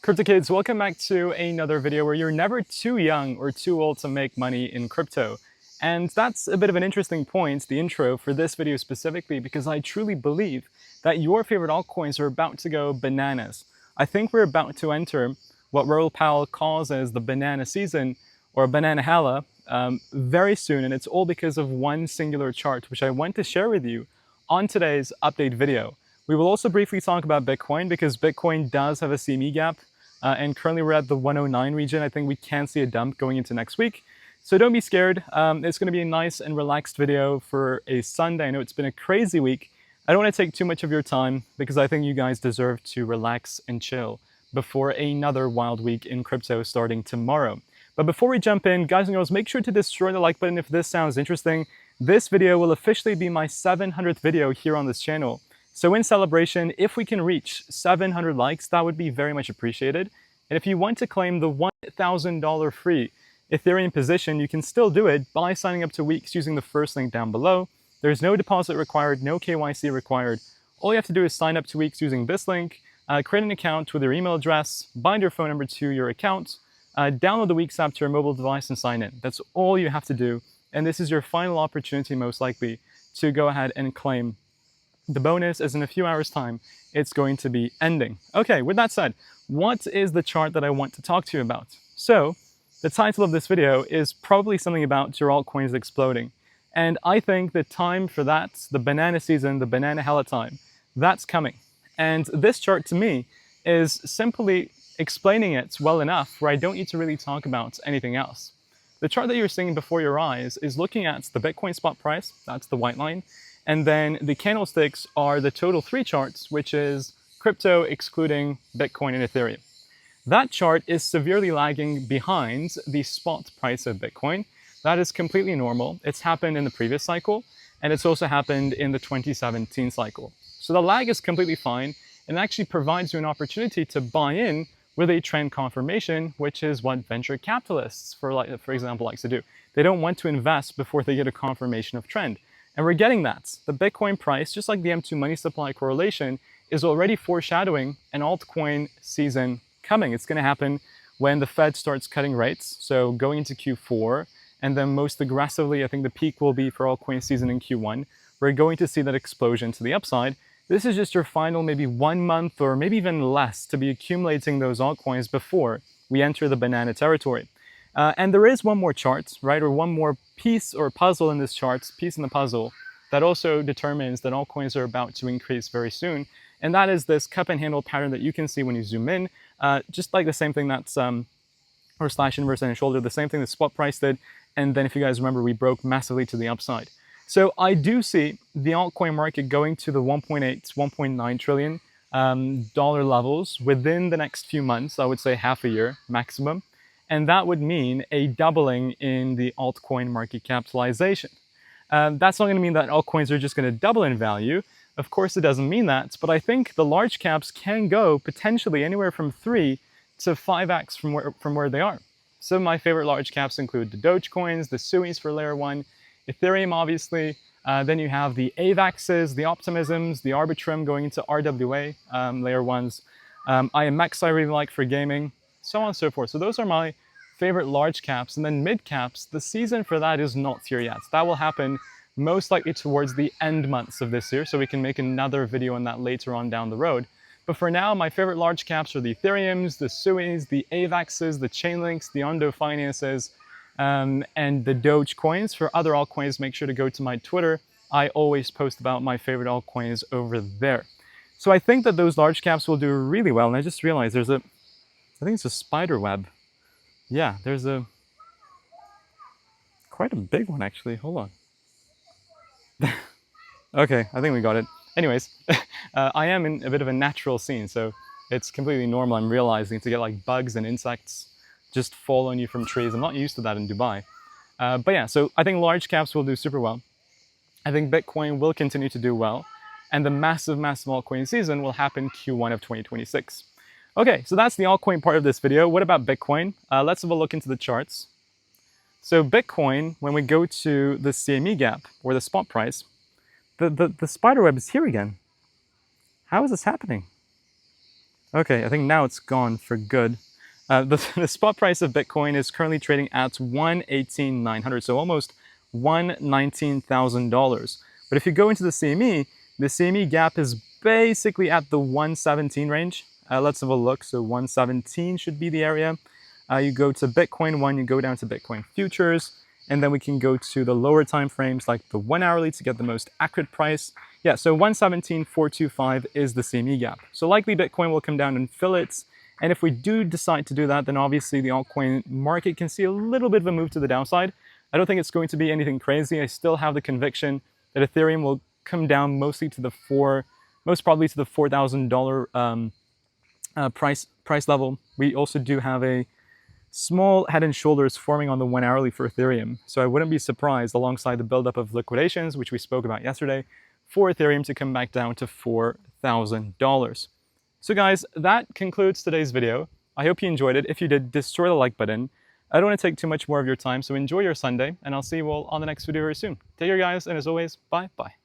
Crypto kids, welcome back to another video where you're never too young or too old to make money in crypto. And that's a bit of an interesting point, the intro for this video specifically, because I truly believe that your favorite altcoins are about to go bananas. I think we're about to enter what Raoul Pal calls as the banana season or banana hella very soon, and it's all because of one singular chart, which I want to share with you on today's update video. We will also briefly talk about Bitcoin because Bitcoin does have a CME gap. And currently we're at the 109 region. I think we can see a dump going into next week. So don't be scared. It's going to be a nice and relaxed video for a Sunday. I know it's been a crazy week. I don't want to take too much of your time because I think you guys deserve to relax and chill before another wild week in crypto starting tomorrow. But before we jump in, guys and girls, make sure to destroy the like button if this sounds interesting. This video will officially be my 700th video here on this channel. So in celebration, if we can reach 700 likes, that would be very much appreciated. And if you want to claim the $1,000 free Ethereum position, you can still do it by signing up to Weeks using the first link down below. There's no deposit required, no KYC required. All you have to do is sign up to Weeks using this link, create an account with your email address, bind your phone number to your account, download the Weeks app to your mobile device and sign in. That's all you have to do. And this is your final opportunity, most likely, to go ahead and claim the bonus, as in a few hours time, it's going to be ending. Okay, with that said, what is the chart that I want to talk to you about? So, the title of this video is probably something about your altcoins exploding. And I think the time for that, the banana season, the banana hella time, that's coming. And this chart to me is simply explaining it well enough where I don't need to really talk about anything else. The chart that you're seeing before your eyes is looking at the Bitcoin spot price, that's the white line, and then the candlesticks are the total three charts, which is crypto excluding Bitcoin and Ethereum. That chart is severely lagging behind the spot price of Bitcoin. That is completely normal. It's happened in the previous cycle, and it's also happened in the 2017 cycle. So the lag is completely fine, and actually provides you an opportunity to buy in with a trend confirmation, which is what venture capitalists, for example, likes to do. They don't want to invest before they get a confirmation of trend. And we're getting that. The Bitcoin price, just like the M2 money supply correlation, is already foreshadowing an altcoin season coming. It's going to happen when the Fed starts cutting rates, so going into Q4, and then most aggressively, I think the peak will be for altcoin season in Q1. We're going to see that explosion to the upside. This is just your final maybe 1 month or maybe even less to be accumulating those altcoins before we enter the banana territory. And there is one more chart, right, or one more piece or puzzle in this chart, piece in the puzzle, that also determines that altcoins are about to increase very soon. And that is this cup and handle pattern that you can see when you zoom in, just like the same thing that's, or slash inverse and shoulder, the same thing the spot price did. And then if you guys remember, we broke massively to the upside. So I do see the altcoin market going to the 1.8, 1.9 trillion dollar levels within the next few months, I would say half a year maximum. And that would mean a doubling in the altcoin market capitalization. That's not going to mean that altcoins are just going to double in value. Of course, it doesn't mean that. But I think the large caps can go potentially anywhere from 3 to 5x from where they are. Some of my favorite large caps include the Dogecoins, the Suis for layer 1, Ethereum, obviously. Then you have the AVAXs, the Optimisms, the Arbitrum going into RWA, layer 1s. IMX I really like for gaming, so on and so forth. So those are my favorite large caps. And then mid caps, the season for that is not here yet. That will happen most likely towards the end months of this year, so we can make another video on that later on down the road. But for now, my favorite large caps are the Ethereums, the Suis, the AVAXs, the Chainlinks, the Ondo Finances, and the Dogecoins. For other altcoins, make sure to go to my Twitter. I always post about my favorite altcoins over there. So I think that those large caps will do really well. And I just realized there's I think it's a spider web. Yeah, there's quite a big one actually. Hold on. Okay, I think we got it. Anyways, I am in a bit of a natural scene, so it's completely normal. I'm realizing to get like bugs and insects just fall on you from trees. I'm not used to that in Dubai. But yeah, so I think large caps will do super well. I think Bitcoin will continue to do well. And the massive altcoin season will happen Q1 of 2026. Okay, so that's the altcoin part of this video. What about Bitcoin? Let's have a look into the charts. So Bitcoin, when we go to the CME gap, or the spot price, the spider web is here again. How is this happening? Okay, I think now it's gone for good. The spot price of Bitcoin is currently trading at 118,900, so almost $119,000. But if you go into the CME gap is basically at the 117 range. Let's have a look. So 117 should be the area. You go to Bitcoin 1, you go down to Bitcoin futures, and then we can go to the lower time frames like the 1 hourly to get the most accurate price. Yeah, so 117,425 is the CME gap. So likely Bitcoin will come down and fill it. And if we do decide to do that, then obviously the altcoin market can see a little bit of a move to the downside. I don't think it's going to be anything crazy. I still have the conviction that Ethereum will come down mostly to the most probably to the $4,000 price level. We also do have a small head and shoulders forming on the 1 hourly for Ethereum. So I wouldn't be surprised, alongside the buildup of liquidations, which we spoke about yesterday, for Ethereum to come back down to $4,000. So guys, that concludes today's video. I hope you enjoyed it. If you did, destroy the like button. I don't want to take too much more of your time, so enjoy your Sunday, and I'll see you all on the next video very soon. Take care, guys, and as always, bye-bye.